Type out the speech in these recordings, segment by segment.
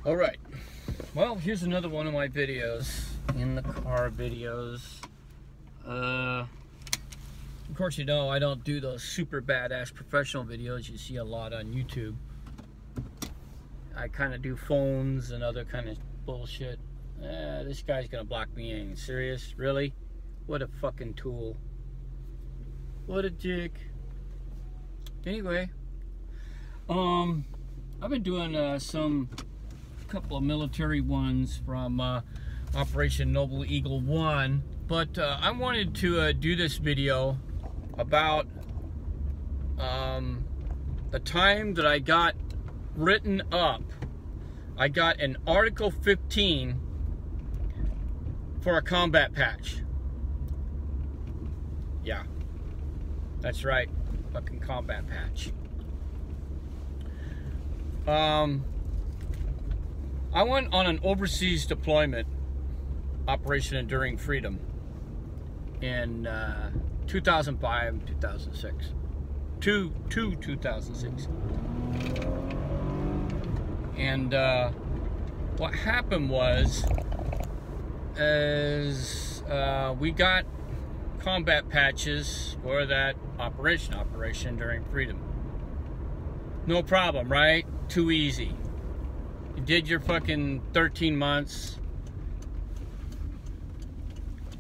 All right, well, here's another one of my videos, in the car videos. Of course, you know I don't do those super badass professional videos you see a lot on YouTube. I kind of do phones and other kind of bullshit. This guy's gonna block me in. Serious? Really? What a fucking tool. What a dick. Anyway, I've been doing couple of military ones from Operation Noble Eagle 1, but I wanted to do this video about the time that I got written up. I got an Article 15 for a combat patch. Yeah, that's right, fucking combat patch. I went on an overseas deployment, Operation Enduring Freedom, in 2005, 2006. 2006. And what happened was, we got combat patches for that Operation Enduring Freedom. No problem, right? Too easy. You did your fucking 13 months.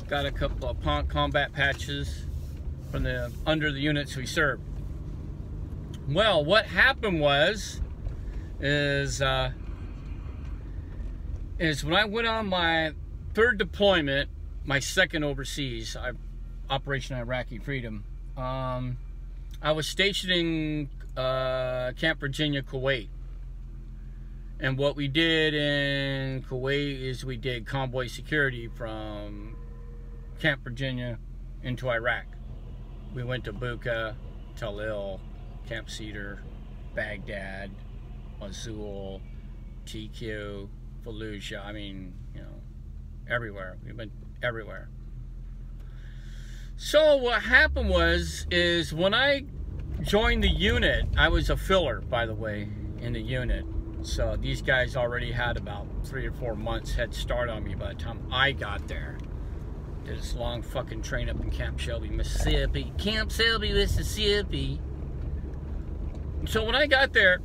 Got a couple of combat patches from under the units we served. Well, what happened was, is when I went on my third deployment, my second overseas, Operation Iraqi Freedom, I was stationed in Camp Virginia, Kuwait. And what we did in Kuwait is we did convoy security from Camp Virginia into Iraq. We went to Buqa, Talil, Camp Cedar, Baghdad, Mosul, TQ, Fallujah. I mean, you know, everywhere. We went everywhere. So what happened is when I joined the unit, I was a filler, by the way, in the unit. So these guys already had about 3 or 4 months head start on me by the time I got there. Did this long fucking train up in Camp Shelby, Mississippi. Camp Shelby, Mississippi. So when I got there,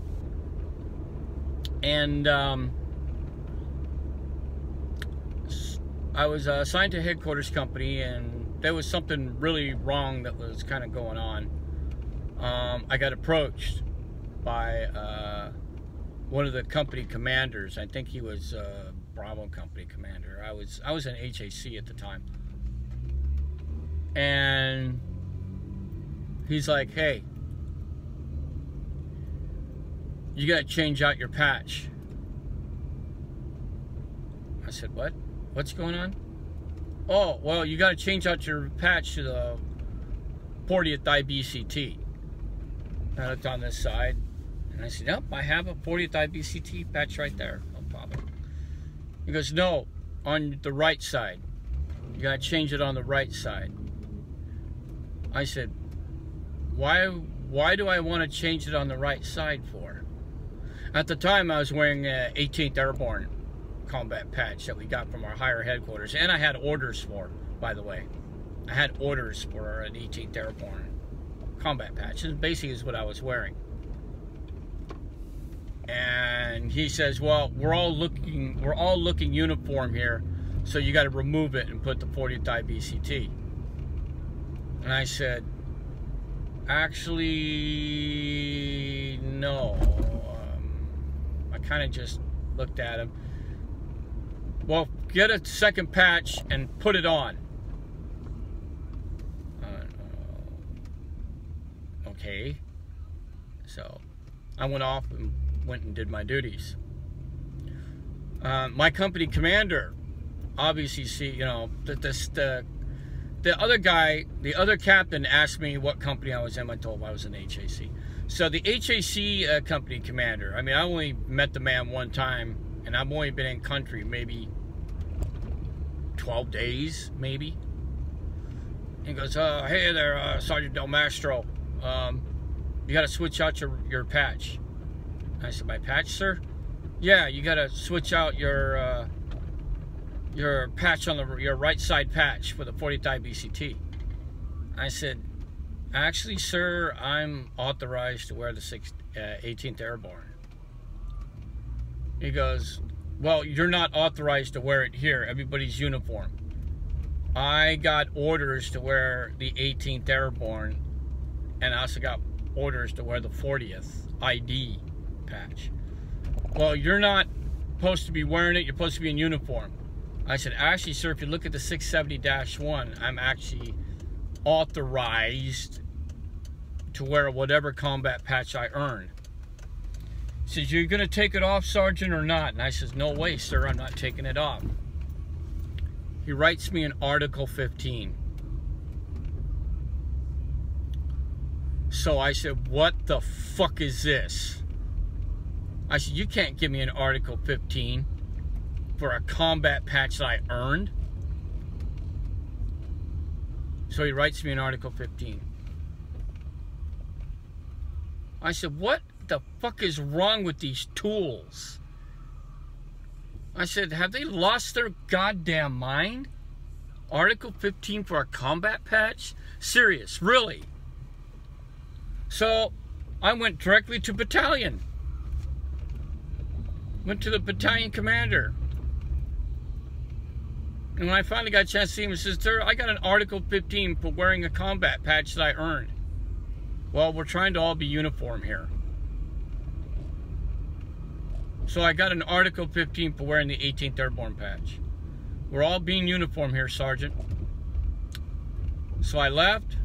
and I was assigned to headquarters company, and there was something really wrong that was kind of going on. I got approached by one of the company commanders. I think he was Bravo company commander. I was an HAC at the time, and he's like, "Hey, you got to change out your patch." I said, "What? What's going on?" "Oh, well, you got to change out your patch to the 40th IBCT." I looked on this side, and I said, "Nope, I have a 40th IBCT patch right there. No problem." He goes, "No, on the right side. You got to change it on the right side." I said, Why do I want to change it on the right side for?" At the time, I was wearing a 18th Airborne combat patch that we got from our higher headquarters, and I had orders for, by the way. I had orders for an 18th Airborne combat patch. This basically is what I was wearing. And he says, "Well, we're all looking uniform here, so you got to remove it and put the 40th IBCT." And I said, "Actually, no." I kind of just looked at him. "Well, get a second patch and put it on." Okay. So I went off and went and did my duties. My company commander, obviously, the other guy, the other captain asked me what company I was in. I told him I was an HAC. So the HAC company commander, I mean, I only met the man one time, and I've only been in country maybe 12 days, maybe. He goes, "Hey there, Sergeant Del Mastro. You got to switch out your patch." I said, "My patch, sir?" yeah, you gotta switch out your patch on your right side patch for the 40th IBCT. I said, actually, sir, I'm authorized to wear the 18th Airborne. He goes, well, you're not authorized to wear it here. Everybody's uniform. I got orders to wear the 18th Airborne, and I also got orders to wear the 40th ID patch. Well, you're not supposed to be wearing it. You're supposed to be in uniform. I said, actually, sir, if you look at the 670-1, I'm actually authorized to wear whatever combat patch I earned. He says, you're going to take it off, Sergeant, or not? And I says, no way, sir, I'm not taking it off. He writes me an Article 15. So I said, what the fuck is this? I said, you can't give me an Article 15 for a combat patch that I earned. So he writes me an Article 15. I said, what the fuck is wrong with these tools? I said, have they lost their goddamn mind? Article 15 for a combat patch? Serious, really? So I went directly to battalion. Went to the battalion commander. And when I finally got a chance to see him, he says, sir, I got an Article 15 for wearing a combat patch that I earned. Well, we're trying to all be uniform here. So I got an Article 15 for wearing the 18th Airborne patch. We're all being uniform here, Sergeant. So I left,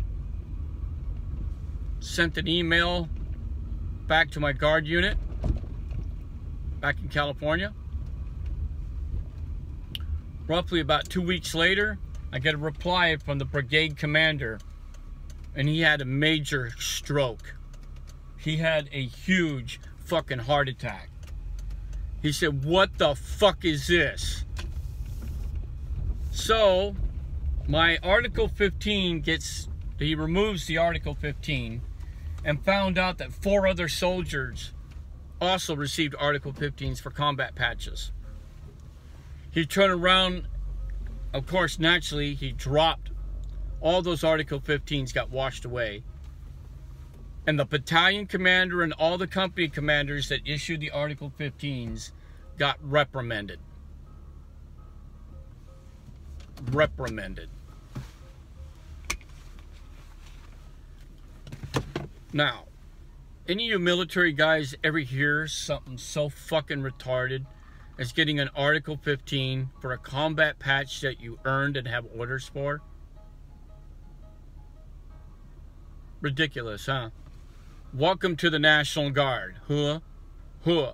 sent an email back to my guard unit back in California. Roughly about 2 weeks later, I get a reply from the brigade commander, and he had a major stroke. He had a huge fucking heart attack. He said, what the fuck is this? So, my Article 15 he removes the Article 15 and found out that 4 other soldiers also received Article 15s for combat patches. He turned around, of course, naturally, he dropped all those Article 15s, got washed away. And the battalion commander and all the company commanders that issued the Article 15s got reprimanded. Reprimanded. Now, any of you military guys ever hear something so fucking retarded as getting an Article 15 for a combat patch that you earned and have orders for? Ridiculous, huh? Welcome to the National Guard. Huh? Huh.